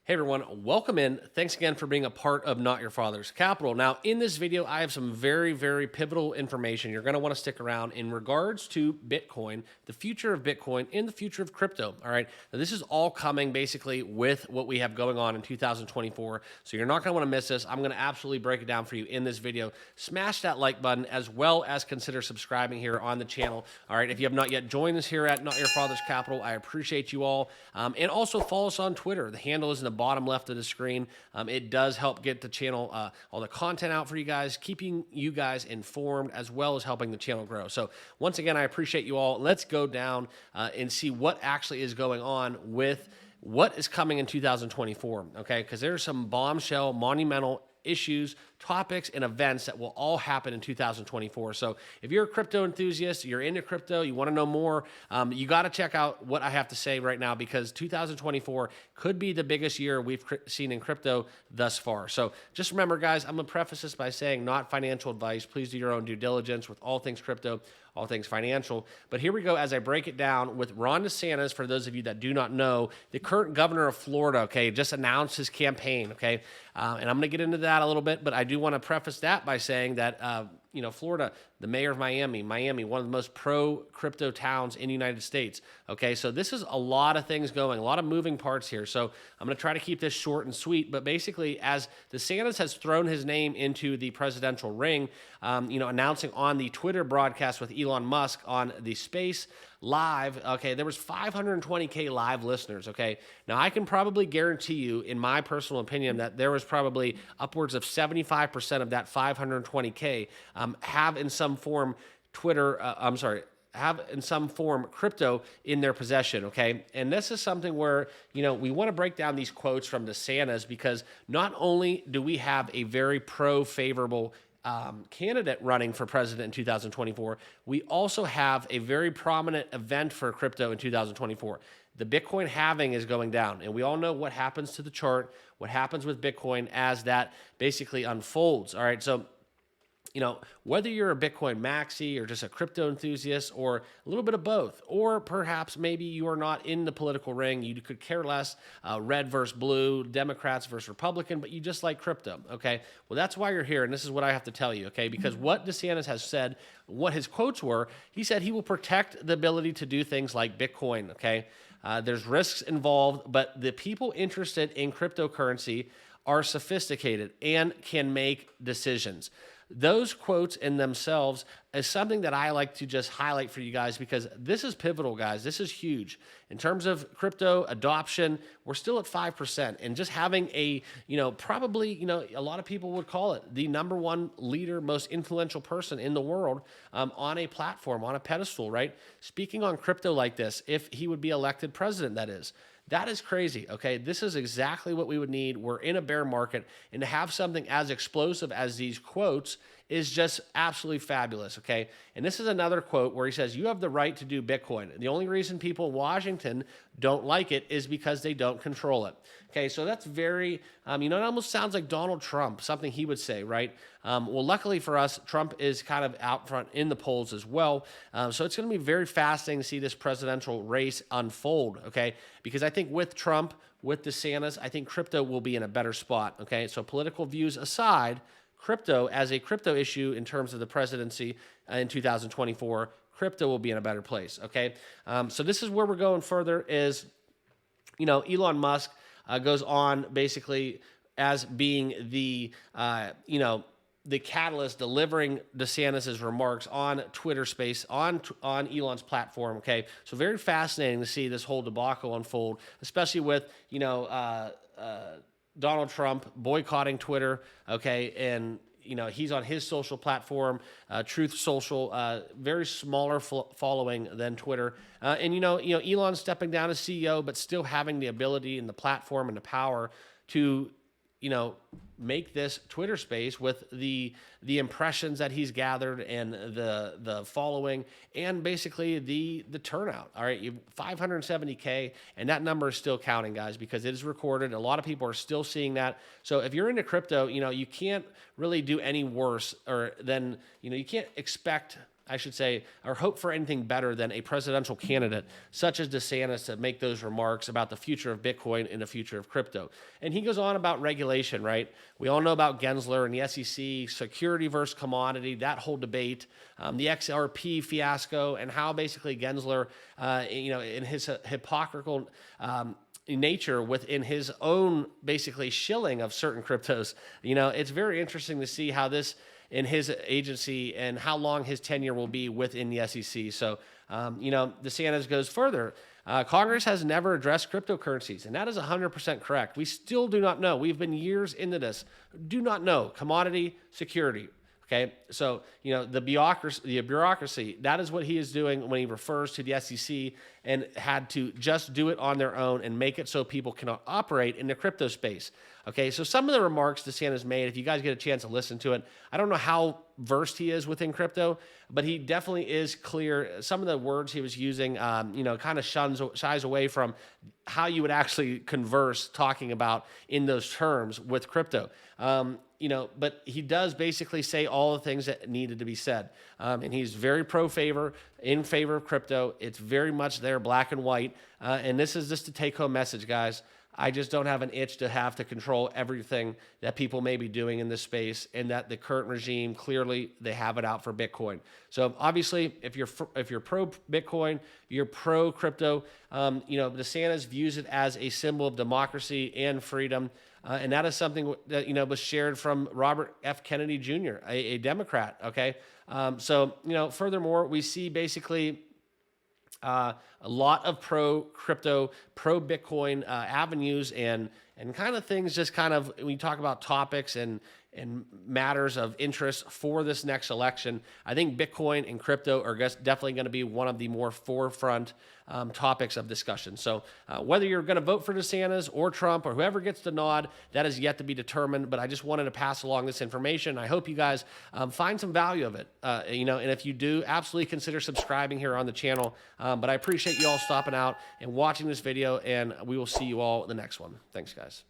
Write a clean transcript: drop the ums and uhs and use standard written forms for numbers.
Hey everyone, welcome in. Thanks again for being a part of Not Your Father's Capital. Now, in this video, I have some very pivotal information. You're going to want to stick around in regards to Bitcoin, the future of Bitcoin, and the future of crypto. All right. Now, this is all coming basically with what we have going on in 2024. So you're not going to want to miss this. I'm going to absolutely break it down for you in this video. Smash that like button as well as consider subscribing here on the channel. All right. If you have not yet joined us here at Not Your Father's Capital, I appreciate you all. And also follow us on Twitter. The handle is in the bottom left of the screen. It does help get the channel, all the content out for you guys, keeping you guys informed as well as helping the channel grow. So once again, I appreciate you all. Let's go down and see what actually is going on with what is coming in 2024, okay? Because there's some bombshell, monumental issues, topics, and events that will all happen in 2024. So if you're a crypto enthusiast, you're into crypto, you want to know more, you got to check out what I have to say right now, because 2024 could be the biggest year we've seen in crypto thus far. So just remember, guys, I'm going to preface this by saying not financial advice. Please do your own due diligence with all things crypto, all things financial. But here we go as I break it down with Ron DeSantis. For those of you that do not know, the current governor of Florida, okay, just announced his campaign, okay? And I'm going to get into that a little bit, but I do want to preface that by saying that, Florida, the mayor of Miami, one of the most pro-crypto towns in the United States, okay? So this is a lot of things going, a lot of moving parts here. So I'm going to try to keep this short and sweet, but basically, as DeSantis has thrown his name into the presidential ring, announcing on the Twitter broadcast with Elon Musk on the Space Live, okay, there was 520K live listeners, okay? Now, I can probably guarantee you, in my personal opinion, that there was probably upwards of 75% of that 520K have in some form have in some form crypto in their possession, okay? And this is something where, we want to break down these quotes from DeSantis, because not only do we have a very pro-favorable candidate running for president in 2024, we also have a very prominent event for crypto in 2024. The Bitcoin halving is going down, and we all know what happens to the chart, what happens with Bitcoin as that basically unfolds. All right, so whether you're a Bitcoin maxi or just a crypto enthusiast or a little bit of both, or perhaps maybe you are not in the political ring, you could care less, red versus blue, Democrats versus Republican, but you just like crypto, okay? Well, that's why you're here, and this is what I have to tell you, okay? Because what DeSantis has said, what his quotes were, he said he will protect the ability to do things like Bitcoin, okay? There's risks involved, but the people interested in cryptocurrency are sophisticated and can make decisions. Those quotes in themselves is something that I like to just highlight for you guys, because this is pivotal, guys. This is huge. In terms of crypto adoption, we're still at 5%. And just having a lot of people would call it the number one leader, most influential person in the world on a platform, on a pedestal, right? Speaking on crypto like this, if he would be elected president, that is. That is crazy, okay? This is exactly what we would need. We're in a bear market, and to have something as explosive as these quotes is just absolutely fabulous, okay? And this is another quote where he says, "You have the right to do Bitcoin. The only reason people in Washington don't like it is because they don't control it." Okay, so that's very, it almost sounds like Donald Trump, something he would say, right? Well, luckily for us, Trump is kind of out front in the polls as well. So it's going to be very fascinating to see this presidential race unfold, okay? Because I think with Trump, with DeSantis, I think crypto will be in a better spot, okay? So political views aside, crypto as a crypto issue in terms of the presidency in 2024, crypto will be in a better place, okay? So this is where we're going further is, Elon Musk goes on basically as being the catalyst delivering DeSantis' remarks on Twitter Space, on Elon's platform, okay? So very fascinating to see this whole debacle unfold, especially with, Donald Trump boycotting Twitter, okay? And, he's on his social platform, Truth Social, very smaller following than Twitter. And, Elon stepping down as CEO, but still having the ability and the platform and the power to, make this Twitter space with the impressions that he's gathered and the following and basically the turnout. All right, 570K, and that number is still counting, guys, because it is recorded. A lot of people are still seeing that. So if you're into crypto, you can't really do any worse or than, you can't expect I should say, or hope for anything better than a presidential candidate such as DeSantis to make those remarks about the future of Bitcoin and the future of crypto. And he goes on about regulation, right? We all know about Gensler and the SEC, security versus commodity, that whole debate, the XRP fiasco, and how basically Gensler, in his hypocritical nature within his own basically shilling of certain cryptos. It's very interesting to see how this in his agency and how long his tenure will be within the SEC. So, DeSantis goes further. Congress has never addressed cryptocurrencies, and that is 100% correct. We still do not know. We've been years into this. Do not know. Commodity security. Okay, so the bureaucracy, that is what he is doing when he refers to the SEC and had to just do it on their own and make it so people cannot operate in the crypto space. Okay, so some of the remarks DeSantis made, if you guys get a chance to listen to it, I don't know how versed he is within crypto, but he definitely is clear. Some of the words he was using, kind of shies away from how you would actually converse talking about in those terms with crypto. But he does basically say all the things that needed to be said. And he's very in favor of crypto. It's very much there, black and white. And this is just a take-home message, guys. I just don't have an itch to have to control everything that people may be doing in this space, and that the current regime, clearly, they have it out for Bitcoin. So obviously, if you're pro Bitcoin, you're pro crypto. DeSantis views it as a symbol of democracy and freedom. And that is something that, was shared from Robert F. Kennedy Jr., a Democrat. Okay. Furthermore, we see basically a lot of pro crypto, pro Bitcoin avenues and kind of things, just kind of, when you talk about topics and matters of interest for this next election. I think Bitcoin and crypto are definitely going to be one of the more forefront topics of discussion. So whether you're going to vote for DeSantis or Trump or whoever gets the nod, that is yet to be determined. But I just wanted to pass along this information. I hope you guys find some value of it. And if you do, absolutely consider subscribing here on the channel. But I appreciate you all stopping out and watching this video, and we will see you all in the next one. Thanks, guys.